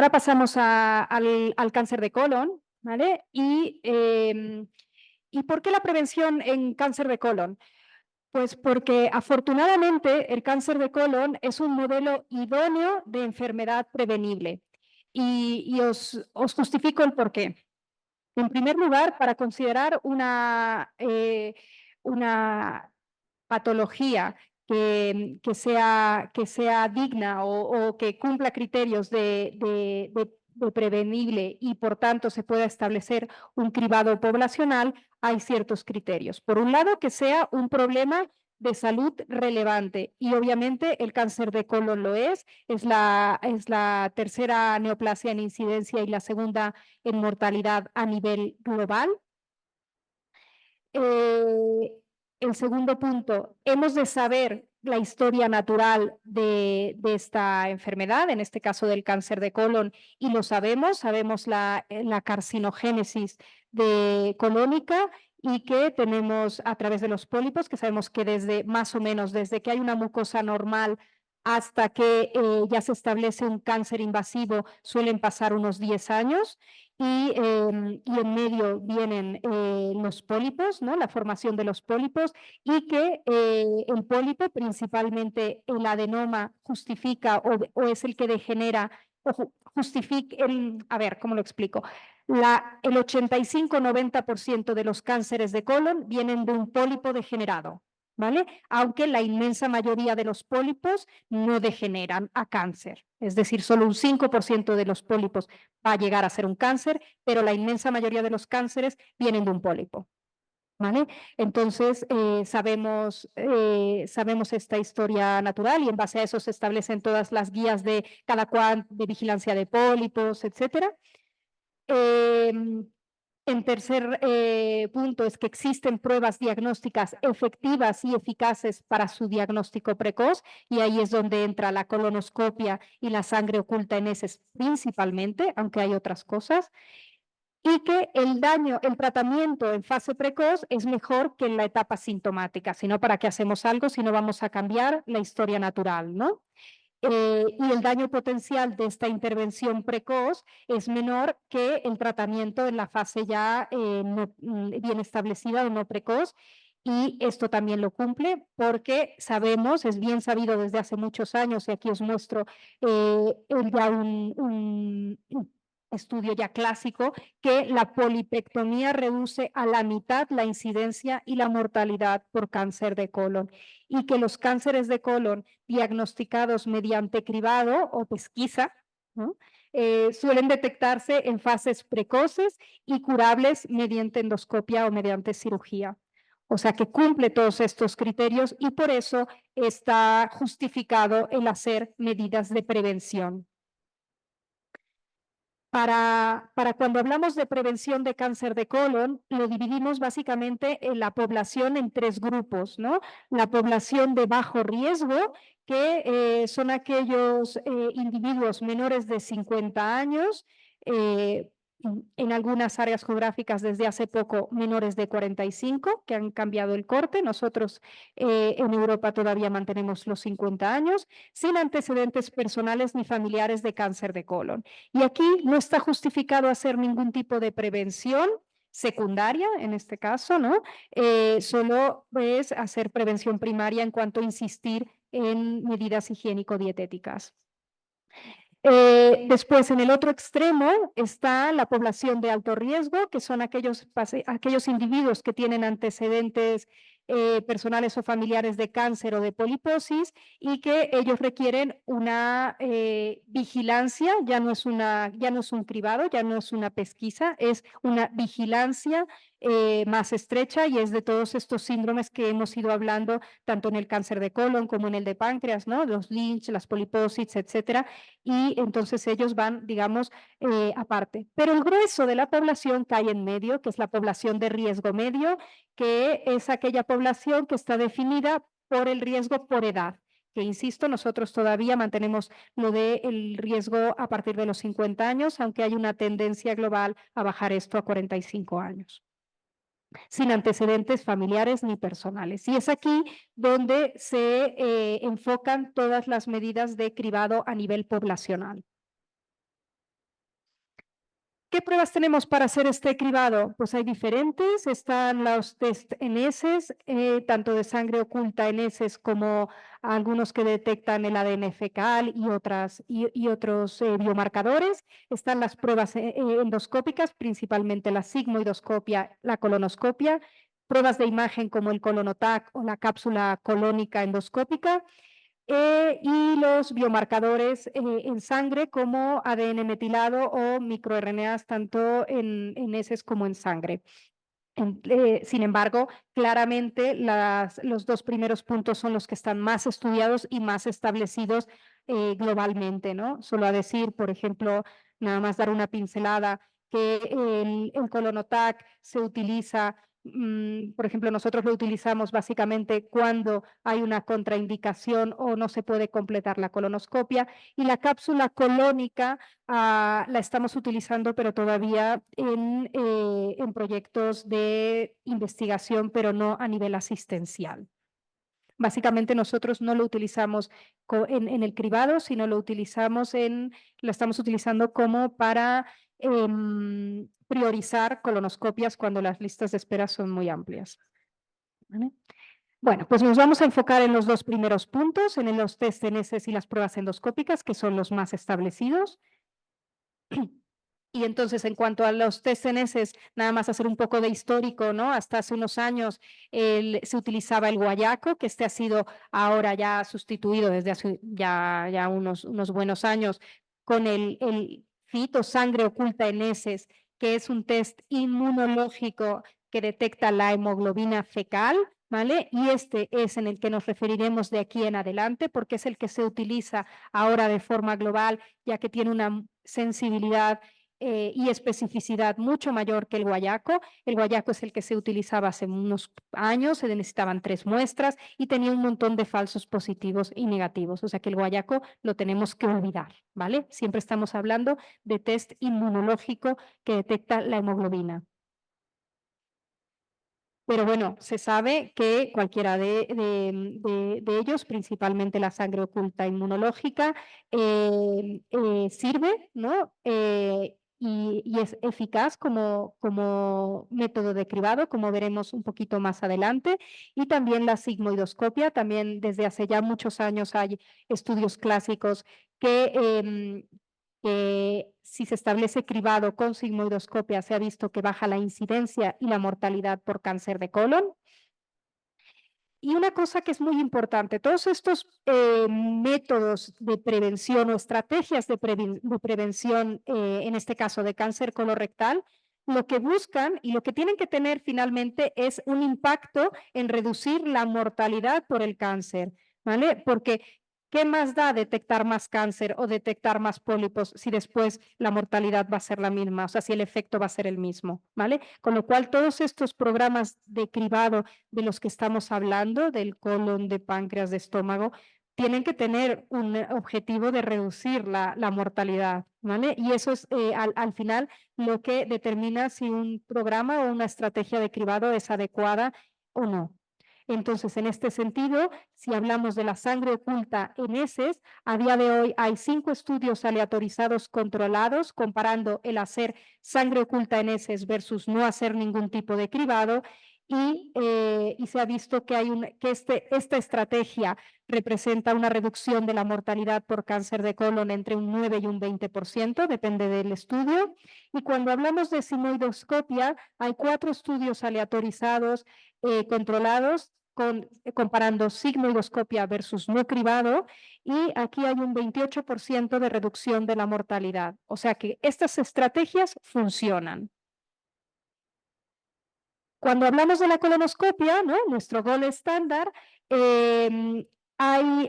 Ahora pasamos al cáncer de colon, ¿vale? ¿Y por qué la prevención en cáncer de colon? Pues porque afortunadamente el cáncer de colon es un modelo idóneo de enfermedad prevenible. Y os justifico el porqué. En primer lugar, para considerar una patología que sea digna o que cumpla criterios de prevenible y por tanto se pueda establecer un cribado poblacional, hay ciertos criterios. Por un lado, que sea un problema de salud relevante y obviamente el cáncer de colon lo es la tercera neoplasia en incidencia y la segunda en mortalidad a nivel global. El segundo punto, hemos de saber la historia natural de esta enfermedad, en este caso del cáncer de colon, y lo sabemos la carcinogénesis colónica y que tenemos a través de los pólipos, que sabemos que desde más o menos, desde que hay una mucosa normal hasta que ya se establece un cáncer invasivo, suelen pasar unos 10 años y en medio vienen los pólipos, ¿no? La formación de los pólipos y que el pólipo, principalmente el adenoma, justifica o es el que degenera o justifica, a ver, ¿cómo lo explico? El 85-90% de los cánceres de colon vienen de un pólipo degenerado, ¿vale? Aunque la inmensa mayoría de los pólipos no degeneran a cáncer. Es decir, solo un 5% de los pólipos va a llegar a ser un cáncer, pero la inmensa mayoría de los cánceres vienen de un pólipo. ¿Vale? Entonces, sabemos esta historia natural y en base a eso se establecen todas las guías de cada cual de vigilancia de pólipos, etcétera. En tercer punto es que existen pruebas diagnósticas efectivas y eficaces para su diagnóstico precoz y ahí es donde entra la colonoscopia y la sangre oculta en heces principalmente, aunque hay otras cosas, y que el tratamiento en fase precoz es mejor que en la etapa sintomática, si no, ¿para qué hacemos algo si no vamos a cambiar la historia natural, ¿no? Y el daño potencial de esta intervención precoz es menor que el tratamiento en la fase ya bien establecida o no precoz. Y esto también lo cumple porque sabemos, es bien sabido desde hace muchos años, y aquí os muestro ya un estudio ya clásico, que la polipectomía reduce a la mitad la incidencia y la mortalidad por cáncer de colon y que los cánceres de colon diagnosticados mediante cribado o pesquisa, ¿no? Suelen detectarse en fases precoces y curables mediante endoscopia o mediante cirugía. O sea que cumple todos estos criterios y por eso está justificado el hacer medidas de prevención. Para cuando hablamos de prevención de cáncer de colon, lo dividimos básicamente en la población en tres grupos, ¿no? La población de bajo riesgo, que son aquellos individuos menores de 50 años, en algunas áreas geográficas desde hace poco menores de 45, que han cambiado el corte. Nosotros en Europa todavía mantenemos los 50 años, sin antecedentes personales ni familiares de cáncer de colon. Y aquí no está justificado hacer ningún tipo de prevención secundaria, en este caso, ¿no? Solo es hacer prevención primaria en cuanto a insistir en medidas higiénico-dietéticas. Después, en el otro extremo está la población de alto riesgo, que son aquellos individuos que tienen antecedentes personales o familiares de cáncer o de poliposis y que ellos requieren una vigilancia, ya no es un cribado, ya no es una pesquisa, es una vigilancia más estrecha y es de todos estos síndromes que hemos ido hablando, tanto en el cáncer de colon como en el de páncreas, ¿no? Los Lynch, las poliposis, etcétera, y entonces ellos van, digamos, aparte. Pero el grueso de la población cae en medio, que es la población de riesgo medio, que es aquella población que está definida por el riesgo por edad, que insisto, nosotros todavía mantenemos lo del riesgo a partir de los 50 años, aunque hay una tendencia global a bajar esto a 45 años sin antecedentes familiares ni personales. Y es aquí donde se enfocan todas las medidas de cribado a nivel poblacional. ¿Qué pruebas tenemos para hacer este cribado? Pues hay diferentes, están los test en heces, tanto de sangre oculta en heces como algunos que detectan el ADN fecal y otros biomarcadores. Están las pruebas endoscópicas, principalmente la sigmoidoscopia, la colonoscopia, pruebas de imagen como el colonotac o la cápsula colónica endoscópica, y los biomarcadores en sangre como ADN metilado o microRNAs tanto en heces como en sangre. Sin embargo, claramente los dos primeros puntos son los que están más estudiados y más establecidos globalmente, ¿no? Solo a decir, por ejemplo, nada más dar una pincelada, que el colonotac se utiliza, por ejemplo, nosotros lo utilizamos básicamente cuando hay una contraindicación o no se puede completar la colonoscopia, y la cápsula colónica la estamos utilizando, pero todavía en proyectos de investigación, pero no a nivel asistencial. Básicamente nosotros no lo utilizamos en el cribado, sino lo estamos utilizando como para priorizar colonoscopias cuando las listas de espera son muy amplias. ¿Vale? Bueno, pues nos vamos a enfocar en los dos primeros puntos, en los test en heces y las pruebas endoscópicas, que son los más establecidos. Y entonces, en cuanto a los test en heces, nada más hacer un poco de histórico, ¿no? Hasta hace unos años se utilizaba el guayaco, que ha sido ahora ya sustituido desde hace ya unos buenos años, con el FIT o sangre oculta en heces, que es un test inmunológico que detecta la hemoglobina fecal, ¿vale? Y este es en el que nos referiremos de aquí en adelante, porque es el que se utiliza ahora de forma global, ya que tiene una sensibilidad y especificidad mucho mayor que el guayaco. El guayaco es el que se utilizaba hace unos años, se necesitaban 3 muestras y tenía un montón de falsos positivos y negativos, o sea que el guayaco lo tenemos que olvidar, ¿vale? Siempre estamos hablando de test inmunológico que detecta la hemoglobina. Pero bueno, se sabe que cualquiera de ellos, principalmente la sangre oculta inmunológica, sirve, ¿no? Y es eficaz como método de cribado, como veremos un poquito más adelante. Y también la sigmoidoscopia, también desde hace ya muchos años hay estudios clásicos que si se establece cribado con sigmoidoscopia, se ha visto que baja la incidencia y la mortalidad por cáncer de colon. Y una cosa que es muy importante, todos estos métodos de prevención o estrategias de prevención, en este caso de cáncer colorectal, lo que buscan y lo que tienen que tener finalmente es un impacto en reducir la mortalidad por el cáncer, ¿vale? Porque ¿qué más da detectar más cáncer o detectar más pólipos si después la mortalidad va a ser la misma? O sea, si el efecto va a ser el mismo, ¿vale? Con lo cual, todos estos programas de cribado de los que estamos hablando, del colon, de páncreas, de estómago, tienen que tener un objetivo de reducir la mortalidad, ¿vale? Y eso es al final lo que determina si un programa o una estrategia de cribado es adecuada o no. Entonces, en este sentido, si hablamos de la sangre oculta en heces, a día de hoy hay 5 estudios aleatorizados controlados comparando el hacer sangre oculta en heces versus no hacer ningún tipo de cribado, y se ha visto que esta estrategia representa una reducción de la mortalidad por cáncer de colon entre un 9 y un 20%, depende del estudio. Y cuando hablamos de sigmoidoscopia, hay 4 estudios aleatorizados controlados comparando sigmoidoscopia versus no cribado, y aquí hay un 28% de reducción de la mortalidad. O sea que estas estrategias funcionan. Cuando hablamos de la colonoscopia, ¿no? Nuestro gol estándar, hay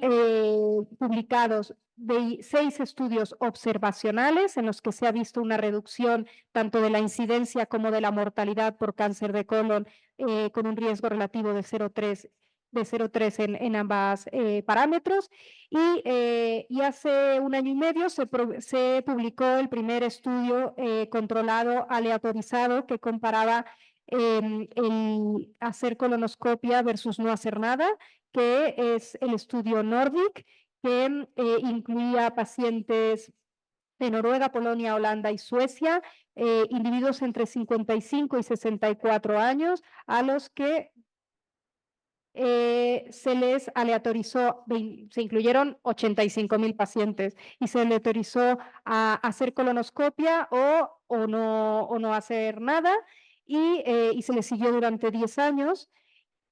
publicados 6 estudios observacionales en los que se ha visto una reducción tanto de la incidencia como de la mortalidad por cáncer de colon con un riesgo relativo de 0,3 en ambas parámetros. Y hace un año y medio se publicó el primer estudio controlado aleatorizado que comparaba el hacer colonoscopia versus no hacer nada, que es el estudio Nordic, que incluía pacientes de Noruega, Polonia, Holanda y Suecia, individuos entre 55 y 64 años a los que se les aleatorizó, se incluyeron 85,000 pacientes y se aleatorizó a hacer colonoscopia o no hacer nada y se les siguió durante 10 años.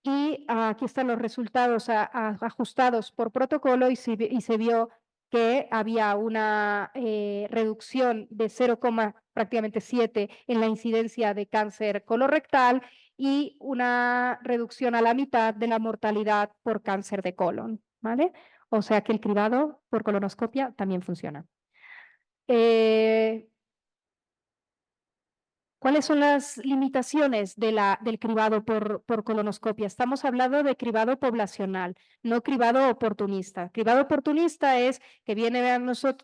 Y aquí están los resultados ajustados por protocolo y se vio que había una reducción de 0, prácticamente 7 en la incidencia de cáncer colorectal y una reducción a la mitad de la mortalidad por cáncer de colon, ¿vale? O sea que el cribado por colonoscopia también funciona. ¿Cuáles son las limitaciones del cribado por colonoscopia? Estamos hablando de cribado poblacional, no cribado oportunista. Cribado oportunista es que viene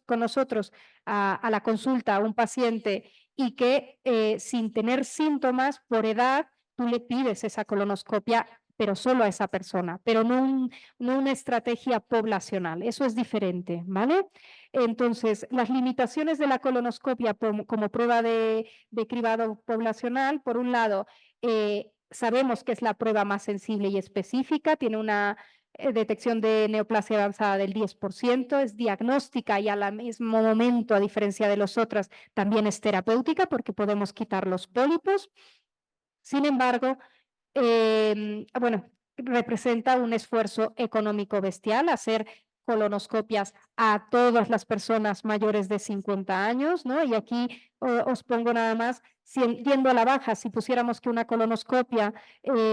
con nosotros a la consulta un paciente y que sin tener síntomas por edad, tú le pides esa colonoscopia, pero solo a esa persona, pero no una estrategia poblacional. Eso es diferente, ¿vale? Entonces, las limitaciones de la colonoscopia como prueba de cribado poblacional, por un lado, sabemos que es la prueba más sensible y específica, tiene una detección de neoplasia avanzada del 10%, es diagnóstica y al mismo momento, a diferencia de los otros, también es terapéutica porque podemos quitar los pólipos. Sin embargo, bueno, representa un esfuerzo económico bestial hacer colonoscopias a todas las personas mayores de 50 años, ¿no? Y aquí os pongo nada más, yendo a la baja, si pusiéramos que una colonoscopia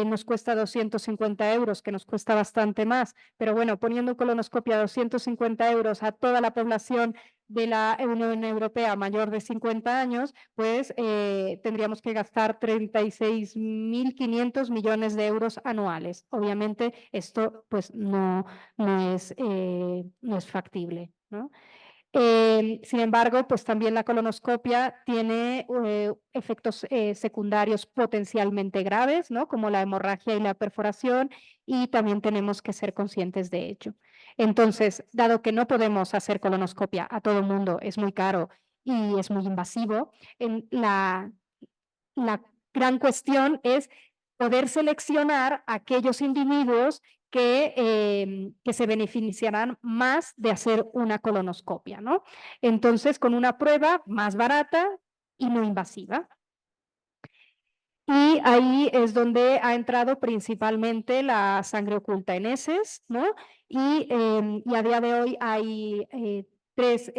nos cuesta 250 euros, que nos cuesta bastante más, pero bueno, poniendo colonoscopia 250 euros a toda la población de la Unión Europea mayor de 50 años, pues tendríamos que gastar 36.500 millones de euros anuales. Obviamente esto pues no es factible, ¿no? Sin embargo, pues también la colonoscopia tiene efectos secundarios potencialmente graves, ¿no? Como la hemorragia y la perforación, y también tenemos que ser conscientes de ello. Entonces, dado que no podemos hacer colonoscopia a todo el mundo, es muy caro y es muy invasivo, la gran cuestión es poder seleccionar aquellos individuos que se beneficiarán más de hacer una colonoscopia, ¿no? Entonces, con una prueba más barata y no invasiva. Y ahí es donde ha entrado principalmente la sangre oculta en heces, ¿no? Y a día de hoy hay 3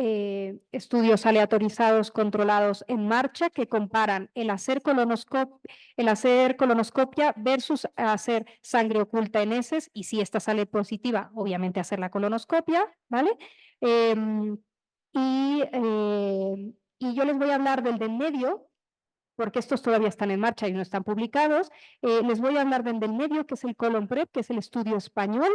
estudios aleatorizados controlados en marcha que comparan el hacer colonoscopia versus hacer sangre oculta en heces, y si esta sale positiva, obviamente hacer la colonoscopia, ¿vale? Y yo les voy a hablar del medio, porque estos todavía están en marcha y no están publicados. Les voy a hablar del medio, que es el Colon Prep, que es el estudio español,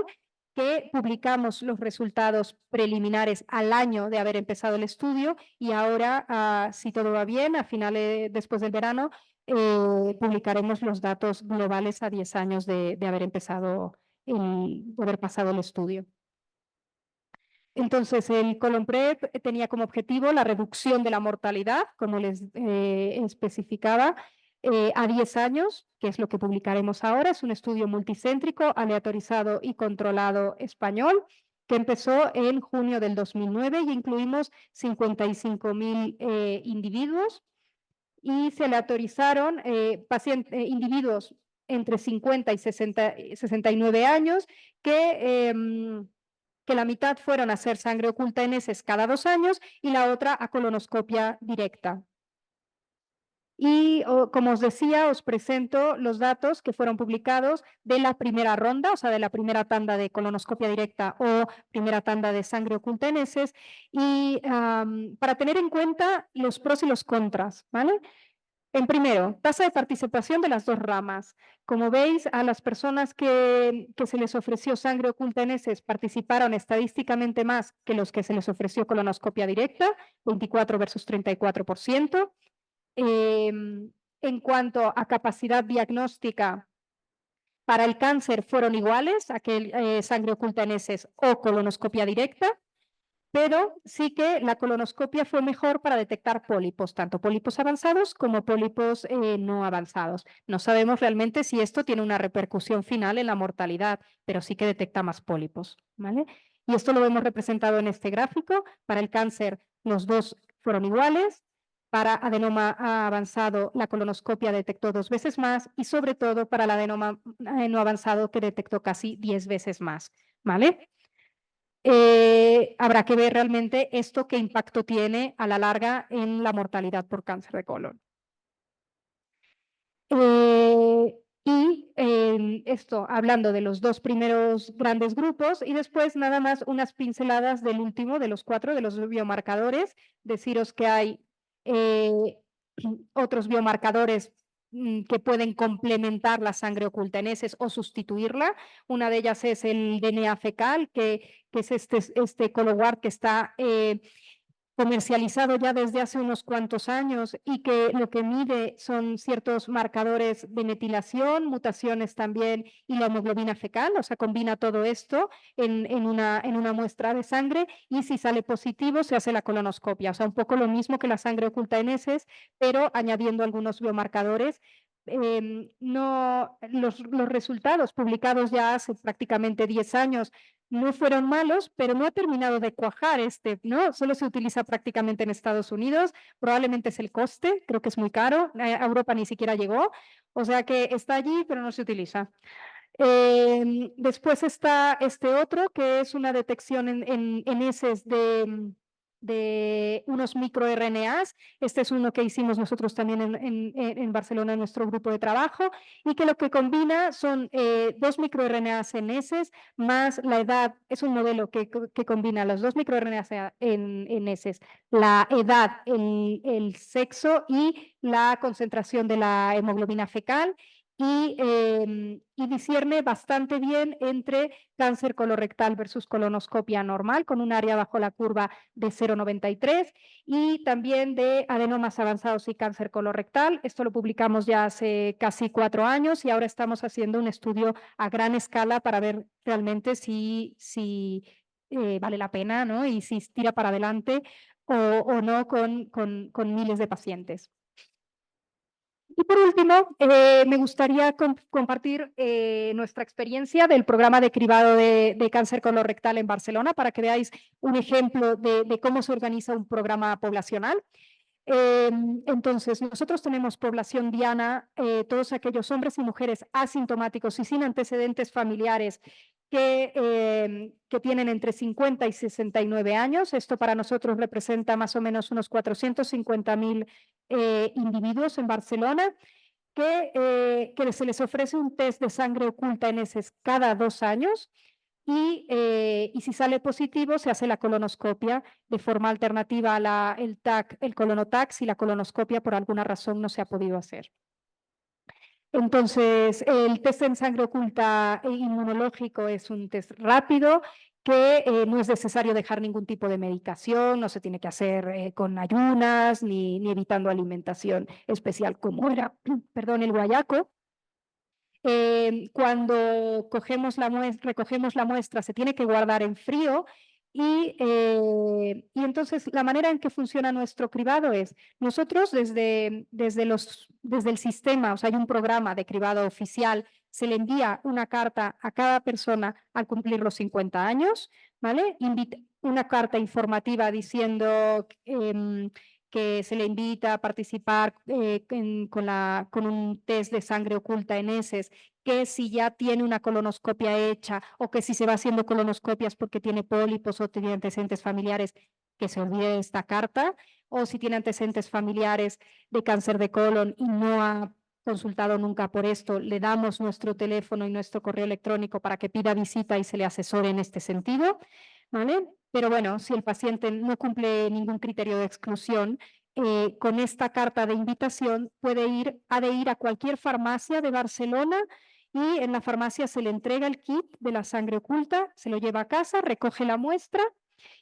que publicamos los resultados preliminares al año de haber empezado el estudio y ahora, si todo va bien, a finales, después del verano, publicaremos los datos globales a 10 años de haber empezado, de haber pasado el estudio. Entonces, el Colon Prep tenía como objetivo la reducción de la mortalidad, como les especificaba, a 10 años, que es lo que publicaremos ahora. Es un estudio multicéntrico, aleatorizado y controlado español, que empezó en junio del 2009 y incluimos 55,000 individuos y se aleatorizaron individuos entre 50 y 69 años que la mitad fueron a hacer sangre oculta en heces cada 2 años y la otra a colonoscopia directa. Y como os decía, os presento los datos que fueron publicados de la primera ronda, o sea, de la primera tanda de colonoscopia directa o primera tanda de sangre oculta en heces, y para tener en cuenta los pros y los contras, ¿vale? En primero, tasa de participación de las 2 ramas. Como veis, a las personas que se les ofreció sangre oculta en heces participaron estadísticamente más que los que se les ofreció colonoscopia directa, 24 versus 34%. En cuanto a capacidad diagnóstica, para el cáncer fueron iguales, aquel sangre oculta en heces o colonoscopia directa. pero sí que la colonoscopia fue mejor para detectar pólipos, tanto pólipos avanzados como pólipos no avanzados. No sabemos realmente si esto tiene una repercusión final en la mortalidad, pero sí que detecta más pólipos, ¿vale? Y esto lo hemos representado en este gráfico. Para el cáncer, los dos fueron iguales. Para adenoma avanzado, la colonoscopia detectó 2 veces más y sobre todo para el adenoma no avanzado que detectó casi 10 veces más, ¿vale? Habrá que ver realmente esto qué impacto tiene a la larga en la mortalidad por cáncer de colon. Esto hablando de los 2 primeros grandes grupos y después nada más unas pinceladas del último de los 4, de los biomarcadores. Deciros que hay otros biomarcadores que pueden complementar la sangre oculta en heces o sustituirla. Una de ellas es el DNA fecal, que es este Cologuard que está comercializado ya desde hace unos cuantos años y que lo que mide son ciertos marcadores de metilación, mutaciones también y la hemoglobina fecal, o sea, combina todo esto en una muestra de sangre y si sale positivo se hace la colonoscopia, o sea, un poco lo mismo que la sangre oculta en heces, pero añadiendo algunos biomarcadores. No, los resultados publicados ya hace prácticamente 10 años no fueron malos, pero no ha terminado de cuajar ¿no? Solo se utiliza prácticamente en Estados Unidos, probablemente es el coste, creo que es muy caro, a Europa ni siquiera llegó, o sea que está allí, pero no se utiliza. Después está este otro, que es una detección en heces de unos microRNAs. Este es uno que hicimos nosotros también en Barcelona, en nuestro grupo de trabajo, y que lo que combina son 2 microRNAs en heces más la edad. Es un modelo que combina los 2 microRNAs en heces, la edad, el sexo y la concentración de la hemoglobina fecal y discierne bastante bien entre cáncer colorectal versus colonoscopia normal, con un área bajo la curva de 0,93 y también de adenomas avanzados y cáncer colorectal. Esto lo publicamos ya hace casi 4 años y ahora estamos haciendo un estudio a gran escala para ver realmente si vale la pena, ¿no? Y si tira para adelante o no con miles de pacientes. Y por último, me gustaría compartir nuestra experiencia del programa de cribado de cáncer colorectal en Barcelona para que veáis un ejemplo de cómo se organiza un programa poblacional. Entonces, nosotros tenemos población diana, todos aquellos hombres y mujeres asintomáticos y sin antecedentes familiares que tienen entre 50 y 69 años. Esto para nosotros representa más o menos unos 450.000 individuos en Barcelona. Que se les ofrece un test de sangre oculta en heces cada 2 años y si sale positivo se hace la colonoscopia de forma alternativa a el TAC, el colonotac, si la colonoscopia por alguna razón no se ha podido hacer. Entonces, el test en sangre oculta inmunológico es un test rápido que no es necesario dejar ningún tipo de medicación, no se tiene que hacer con ayunas ni evitando alimentación especial como era, perdón, el guayaco. Cuando recogemos la muestra se tiene que guardar en frío y entonces la manera en que funciona nuestro cribado es, nosotros desde el sistema, o sea, hay un programa de cribado oficial, se le envía una carta a cada persona al cumplir los 50 años, ¿vale? Una carta informativa diciendo que se le invita a participar con un test de sangre oculta en heces, que si ya tiene una colonoscopia hecha o que si se va haciendo colonoscopias porque tiene pólipos o tiene antecedentes familiares, que se olvide de esta carta, o si tiene antecedentes familiares de cáncer de colon y no ha consultado nunca por esto, le damos nuestro teléfono y nuestro correo electrónico para que pida visita y se le asesore en este sentido, ¿vale? Pero bueno, si el paciente no cumple ningún criterio de exclusión, con esta carta de invitación ha de ir a cualquier farmacia de Barcelona y en la farmacia se le entrega el kit de la sangre oculta, se lo lleva a casa, recoge la muestra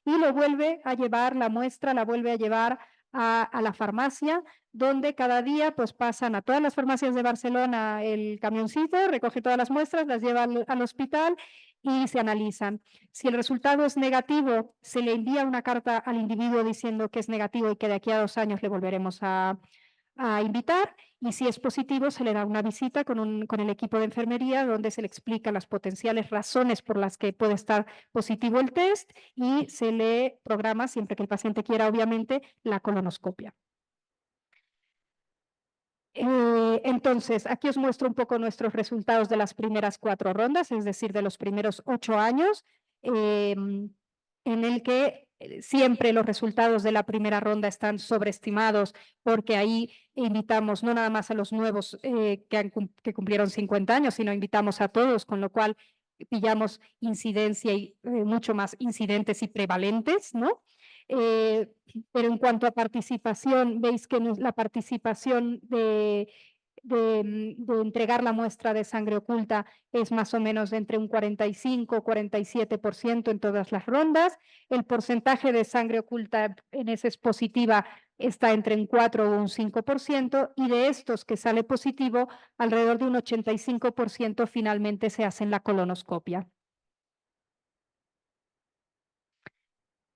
y lo vuelve a llevar, la muestra la vuelve a llevar a la farmacia, donde cada día pues pasan a todas las farmacias de Barcelona el camioncito, recoge todas las muestras, las lleva al hospital y se analizan. Si el resultado es negativo, se le envía una carta al individuo diciendo que es negativo y que de aquí a 2 años le volveremos a invitar, y si es positivo se le da una visita con el equipo de enfermería donde se le explica las potenciales razones por las que puede estar positivo el test y se le programa, siempre que el paciente quiera obviamente, la colonoscopia. Entonces, aquí os muestro un poco nuestros resultados de las primeras 4 rondas, es decir, de los primeros 8 años, en el que siempre los resultados de la primera ronda están sobreestimados, porque ahí invitamos no nada más a los nuevos que cumplieron 50 años, sino invitamos a todos, con lo cual pillamos incidencia y mucho más incidentes y prevalentes, ¿no? Pero en cuanto a participación, veis que la participación de entregar la muestra de sangre oculta es más o menos de entre un 45 y 47% en todas las rondas. El porcentaje de sangre oculta en heces positiva está entre un 4 o un 5%, y de estos que sale positivo, alrededor de un 85% finalmente se hacen la colonoscopia.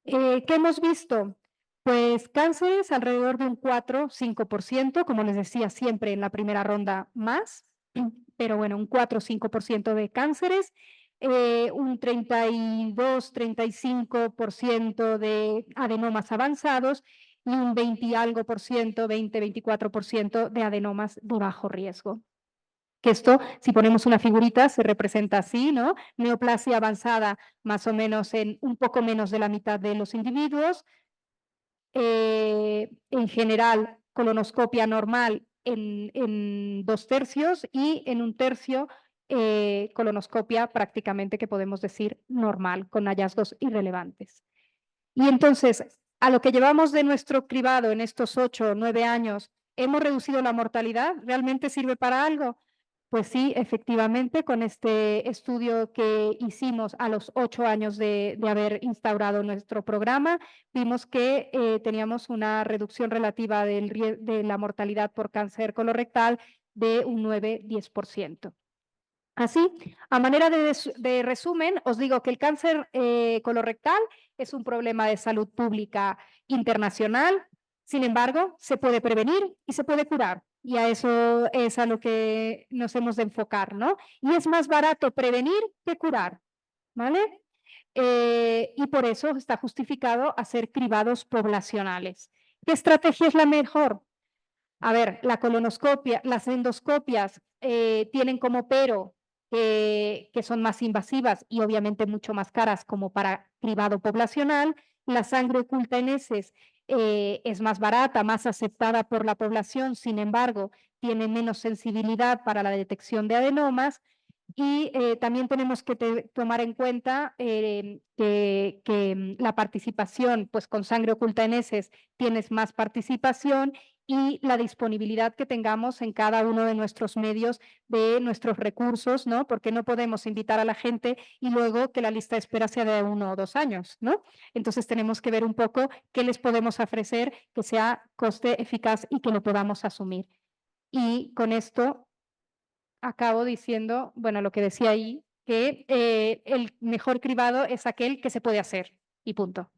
¿Qué hemos visto? Pues cánceres alrededor de un 4-5%, como les decía siempre en la primera ronda más, pero bueno, un 4-5% de cánceres, un 32-35% de adenomas avanzados y un 20 y algo por ciento, 20-24% de adenomas de bajo riesgo. Que esto, si ponemos una figurita, se representa así, ¿no? Neoplasia avanzada más o menos en un poco menos de la mitad de los individuos. En general, colonoscopia normal en 2/3 y en 1/3 colonoscopia prácticamente que podemos decir normal, con hallazgos irrelevantes. Y entonces, a lo que llevamos de nuestro cribado en estos 8 o 9 años, ¿hemos reducido la mortalidad? ¿Realmente sirve para algo? Pues sí, efectivamente, con este estudio que hicimos a los 8 años de haber instaurado nuestro programa, vimos que teníamos una reducción relativa de la mortalidad por cáncer colorectal de un 9-10%. Así, a manera de resumen, os digo que el cáncer colorectal es un problema de salud pública internacional. Sin embargo, se puede prevenir y se puede curar. Y a eso es a lo que nos hemos de enfocar, ¿no? Y es más barato prevenir que curar, ¿vale? Y por eso está justificado hacer cribados poblacionales. ¿Qué estrategia es la mejor? A ver, la colonoscopia, las endoscopias tienen como pero que son más invasivas y obviamente mucho más caras como para cribado poblacional. La sangre oculta en heces es más barata, más aceptada por la población, sin embargo, tiene menos sensibilidad para la detección de adenomas. Y también tenemos que tomar en cuenta que la participación, pues con sangre oculta en heces tienes más participación, y la disponibilidad que tengamos en cada uno de nuestros medios, de nuestros recursos, ¿no? Porque no podemos invitar a la gente y luego que la lista de espera sea de 1 o 2 años, ¿no? Entonces tenemos que ver un poco qué les podemos ofrecer que sea coste eficaz y que lo podamos asumir. Y con esto acabo diciendo, bueno, lo que decía ahí, que el mejor cribado es aquel que se puede hacer y punto.